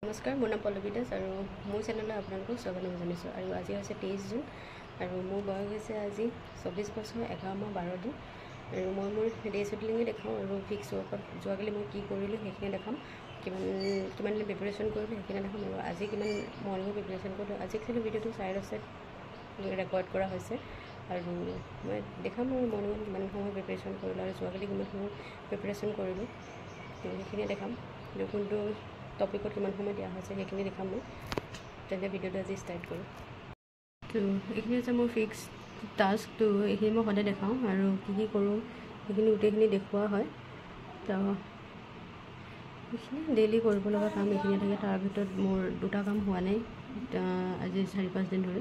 নমস্কাৰ, মোৰ নাম পল্লৱী দাস আৰু মোৰ চেনেললৈ আপোনালোকক স্বাগতম জনাইছোঁ। আৰু আজি হৈছে 23 জুন আৰু মোৰ বয়স হৈছে আজি 24 বছৰ 11 মাহ 12 দিন। আৰু মই মোৰ ডে শ্বুটিঙে দেখাওঁ আৰু ফিক্স ৱৰ্কত যোৱাকালি মই কি কৰিলোঁ সেইখিনি দেখাম, কিমান দিন প্ৰিপেৰেশ্যন কৰিলোঁ সেইখিনি দেখাম। আৰু আজি কিমান মৰ্ণিঙৰ প্ৰিপেৰেশ্যন কৰিলোঁ। আজি একচুৱেলি ভিডিঅ'টো 10:30 ৰেকৰ্ড কৰা হৈছে আৰু মই দেখাম আৰু মৰ্ণিঙত কিমান সময় প্ৰিপেৰেশ্যন কৰিলোঁ আৰু যোৱাকালি কিমান সময় প্ৰিপেৰেশ্যন কৰিলোঁ সেইখিনি দেখাম। কোনটো টপিকত কিমান সময় দিয়া হৈছে সেইখিনি দেখাম মই। তেন্তে ভিডিঅ'টো আজি ষ্টাৰ্ট কৰোঁ। তো এইখিনি হৈছে মোৰ ফিক্স টাস্ক। তো এইখিনি মই সদায় দেখাওঁ আৰু কি কৰোঁ সেইখিনি গোটেইখিনি দেখুওৱা হয়। তো এইখিনি ডেইলি কৰিব লগা কাম এইখিনি থাকে। তাৰ ভিতৰত মোৰ দুটা কাম হোৱা নাই আজি 4-5 দিন ধৰি।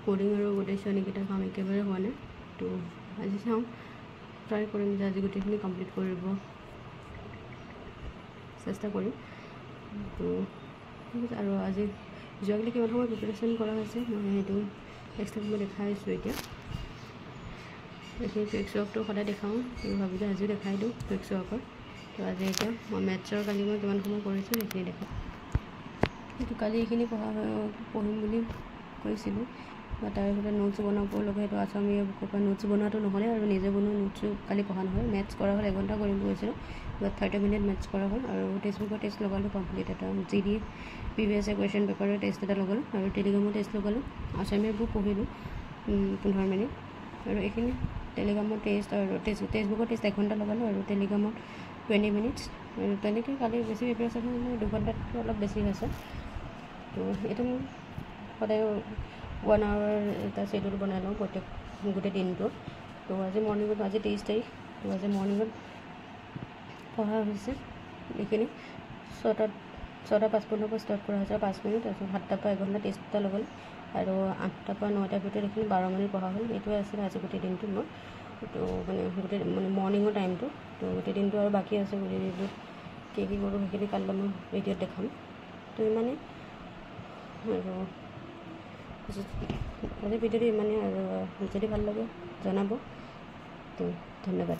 কোডিং আৰু গোটেই শ্ৰেণীকেইটা কাম একেবাৰে হোৱা নাই। তো আজি চাওঁ, ট্ৰাই কৰিম যে আজি গোটেইখিনি কমপ্লিট কৰিব চেষ্টা কৰিম। তো ঠিক আছে। আৰু আজি যোৱাকালি কিমান সময় প্ৰিপেৰেশ্যন কৰা হৈছে মই সেইটো এক্সট্ৰাকৈ মই দেখাই আছোঁ। এতিয়া এইখিনি ফিক্স ৱৰ্কটো সদায় দেখাওঁ আৰু ভাবিলোঁ আজিও দেখাই দিওঁ ফিক্স ৱৰ্কৰ। তো আজি এতিয়া মই মেথছৰ কালি মই কিমান সময় কৰিছোঁ সেইখিনি দেখাওঁ। কিন্তু কালি এইখিনি পঢ়িম বুলি কৈছিলোঁ বা তাৰ ভিতৰত নোটছ বনাব লগা, সেইটো আছামীয়া বুকৰ পৰা নোটছ বনোৱাটো নহ'লে আৰু নিজে বনোৱা নোটছো কালি পঢ়া নহয়। মেথছ কৰা হ'ল 1 ঘণ্টা কৰিম কৈছিলোঁ, বাট 30 মিনিট মেথছ কৰা হ'ল। আৰু টেক্সটবুকৰ টেষ্ট লগালোঁ কমপ্লিট এটা, GD প্ৰিভিয়াছ কুৱেশ্যন পেপাৰৰ টেষ্ট এটা লগালোঁ আৰু টেলিগ্ৰামৰ টেষ্ট লগালোঁ। আছামীয়া বুক পঢ়িলোঁ 15 মিনিট। আৰু এইখিনি টেলিগ্ৰামৰ টেষ্ট আৰু টেক্সটবুকৰ টেষ্ট 1 ঘণ্টা লগালোঁ আৰু টেলিগ্ৰামত 20 মিনিটছ। আৰু তেনেকৈ কালি বেছি প্ৰিপেৰেশ্যন হ'ল, 2 ঘণ্টাতকৈ অলপ বেছি হৈছে। তো এইটো মোৰ সদায় 1 আৱাৰ এটা শ্বেডিউল বনাই লওঁ গোটেই দিনটো। তো আজি মৰ্ণিঙত, আজি 23 তাৰিখ, তো আজি মৰ্ণিঙত পঢ়া হৈছে এইখিনি 6:55 পৰা ষ্টাৰ্ট কৰা হৈছে 5 মিনিট। তাৰপিছত 7টাৰ পৰা 1 ঘণ্টা টেষ্ট এটা ল'বলৈ আৰু 8টাৰ পৰা 9টাৰ ভিতৰত এইখিনি 12 মিনিট পঢ়া হ'ল। এইটোৱে আছিলে আজি গোটেই দিনটো মোৰ। তো মানে মৰ্ণিঙৰ টাইমটো। তো গোটেই দিনটো আৰু বাকী আছে। গোটেই দিনটোত কি কৰোঁ সেইখিনি কাইলৈ মই ভিডিঅ'ত দেখাম। তো ইমানেই আৰু আজি ভিডিঅ'টো ইমানেই। আৰু যদি ভাল লাগে জনাব। তো ধন্যবাদ।